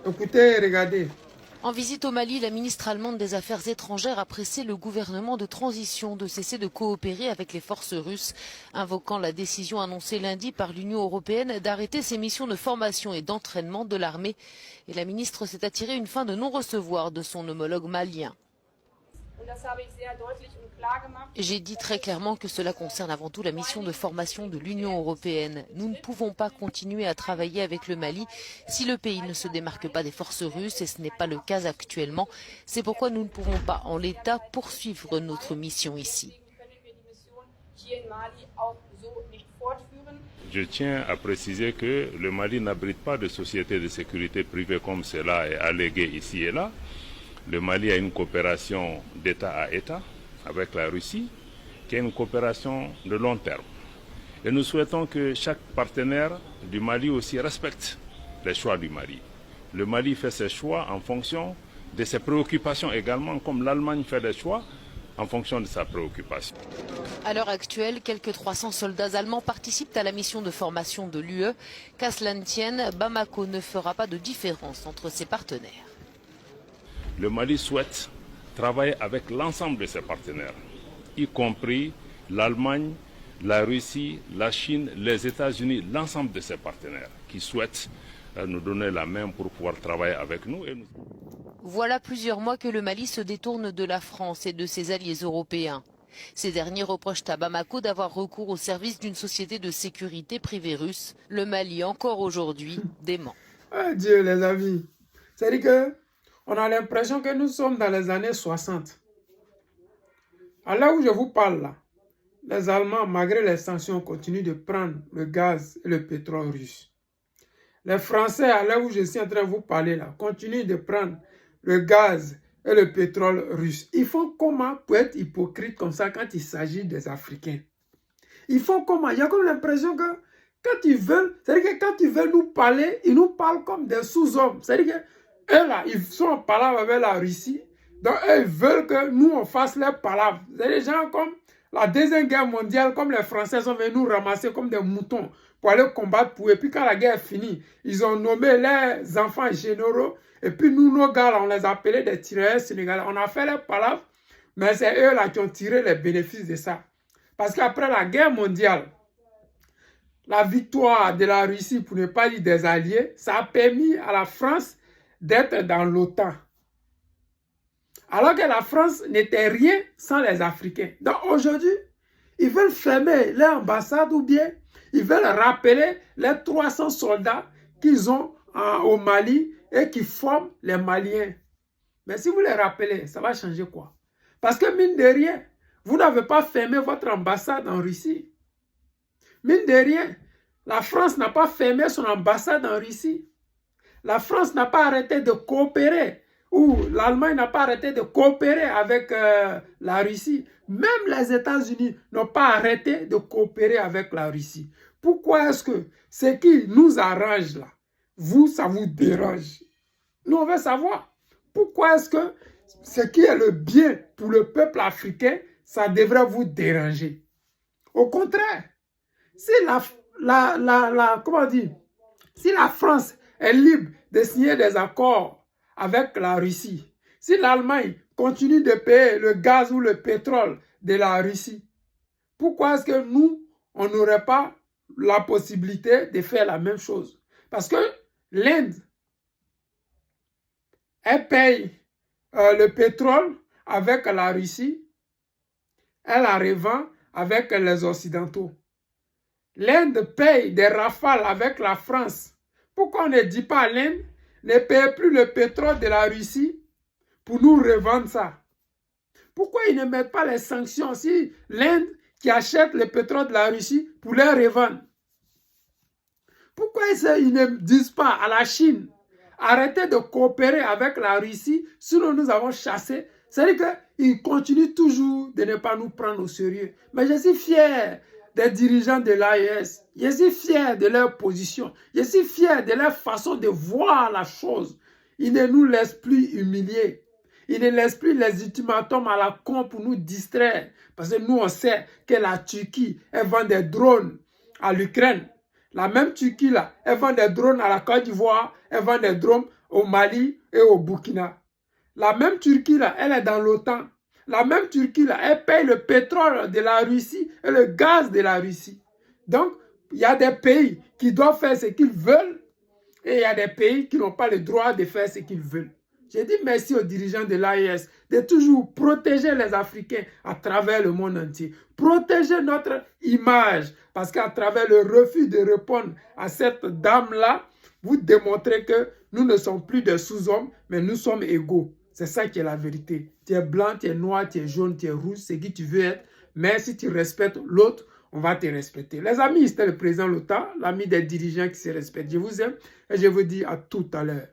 Écoutez, regardez. En visite au Mali, la ministre allemande des Affaires étrangères a pressé le gouvernement de transition de cesser de coopérer avec les forces russes, invoquant la décision annoncée lundi par l'Union européenne d'arrêter ses missions de formation et d'entraînement de l'armée. Et la ministre s'est attirée une fin de non-recevoir de son homologue malien. J'ai dit très clairement que cela concerne avant tout la mission de formation de l'Union européenne. Nous ne pouvons pas continuer à travailler avec le Mali si le pays ne se démarque pas des forces russes et ce n'est pas le cas actuellement. C'est pourquoi nous ne pouvons pas en l'état poursuivre notre mission ici. Je tiens à préciser que le Mali n'abrite pas de société de sécurité privée comme cela est allégué ici et là. Le Mali a une coopération d'État à État avec la Russie, qui est une coopération de long terme. Et nous souhaitons que chaque partenaire du Mali aussi respecte les choix du Mali. Le Mali fait ses choix en fonction de ses préoccupations également, comme l'Allemagne fait des choix en fonction de sa préoccupation. À l'heure actuelle, quelques 300 soldats allemands participent à la mission de formation de l'UE. Qu'à cela ne tienne, Bamako ne fera pas de différence entre ses partenaires. Le Mali souhaite travailler avec l'ensemble de ses partenaires, y compris l'Allemagne, la Russie, la Chine, les États-Unis, l'ensemble de ses partenaires qui souhaitent nous donner la main pour pouvoir travailler avec nous. Voilà plusieurs mois que le Mali se détourne de la France et de ses alliés européens. Ces derniers reprochent à Bamako d'avoir recours au service d'une société de sécurité privée russe. Le Mali, encore aujourd'hui, dément. Ah Dieu, les amis. C'est-à-dire que on a l'impression que nous sommes dans les années 60. À l'heure où je vous parle là, les Allemands, malgré les sanctions, continuent de prendre le gaz et le pétrole russe. Les Français, à l'heure où je suis en train de vous parler là, continuent de prendre le gaz et le pétrole russe. Ils font comment pour être hypocrites comme ça quand il s'agit des Africains? Ils font comment? Il y a comme l'impression que quand ils veulent, c'est-à-dire que quand ils veulent nous parler, ils nous parlent comme des sous-hommes. C'est-à-dire que eux là, ils sont en palabre avec la Russie. Donc eux, ils veulent que nous, on fasse leurs palabres. C'est des gens comme la Deuxième Guerre mondiale, comme les Français sont venus nous ramasser comme des moutons pour aller combattre pour eux. Et puis quand la guerre est finie, ils ont nommé les enfants généraux. Et puis nous, nos gars, là, on les appelait des tirailleurs sénégalais. On a fait leurs palabres, mais c'est eux là qui ont tiré les bénéfices de ça. Parce qu'après la guerre mondiale, la victoire de la Russie, pour ne pas dire des alliés, ça a permis à la France d'être dans l'OTAN. Alors que la France n'était rien sans les Africains. Donc aujourd'hui, ils veulent fermer leur ambassade ou bien ils veulent rappeler les 300 soldats qu'ils ont au Mali et qui forment les Maliens. Mais si vous les rappelez, ça va changer quoi? Parce que mine de rien, vous n'avez pas fermé votre ambassade en Russie. Mine de rien, la France n'a pas fermé son ambassade en Russie. La France n'a pas arrêté de coopérer, ou l'Allemagne n'a pas arrêté de coopérer avec la Russie. Même les États-Unis n'ont pas arrêté de coopérer avec la Russie. Pourquoi est-ce que ce qui nous arrange là, vous, ça vous dérange? Nous, on veut savoir. Pourquoi est-ce que ce qui est le bien pour le peuple africain, ça devrait vous déranger? Au contraire, si comment dire, si la France est libre de signer des accords avec la Russie, si l'Allemagne continue de payer le gaz ou le pétrole de la Russie, pourquoi est-ce que nous, on n'aurait pas la possibilité de faire la même chose? Parce que l'Inde, elle paye le pétrole avec la Russie, elle la revend avec les Occidentaux. L'Inde paye des rafales avec la France. Pourquoi on ne dit pas à l'Inde ne paye plus le pétrole de la Russie pour nous revendre ça? Pourquoi ils ne mettent pas les sanctions si l'Inde qui achète le pétrole de la Russie pour les revendre? Pourquoi ils ne disent pas à la Chine arrêtez de coopérer avec la Russie, sinon nous avons chassé? C'est-à-dire qu'ils continuent toujours de ne pas nous prendre au sérieux. Mais je suis fier des dirigeants de l'AES. Je suis fier de leur position. Je suis fier de leur façon de voir la chose. Ils ne nous laissent plus humilier. Ils ne laissent plus les ultimatums à la con pour nous distraire. Parce que nous, on sait que la Turquie, elle vend des drones à l'Ukraine. La même Turquie là, elle vend des drones à la Côte d'Ivoire, elle vend des drones au Mali et au Burkina. La même Turquie là, elle est dans l'OTAN. La même Turquie là, elle paye le pétrole de la Russie et le gaz de la Russie. Donc, il y a des pays qui doivent faire ce qu'ils veulent et il y a des pays qui n'ont pas le droit de faire ce qu'ils veulent. J'ai dit merci aux dirigeants de l'AES de toujours protéger les Africains à travers le monde entier. Protéger notre image. Parce qu'à travers le refus de répondre à cette dame-là, vous démontrez que nous ne sommes plus des sous-hommes, mais nous sommes égaux. C'est ça qui est la vérité. Tu es blanc, tu es noir, tu es jaune, tu es rouge, c'est qui tu veux être. Mais si tu respectes l'autre, on va te respecter. Les amis, c'était le président Lota, l'ami des dirigeants qui se respectent. Je vous aime et je vous dis à tout à l'heure.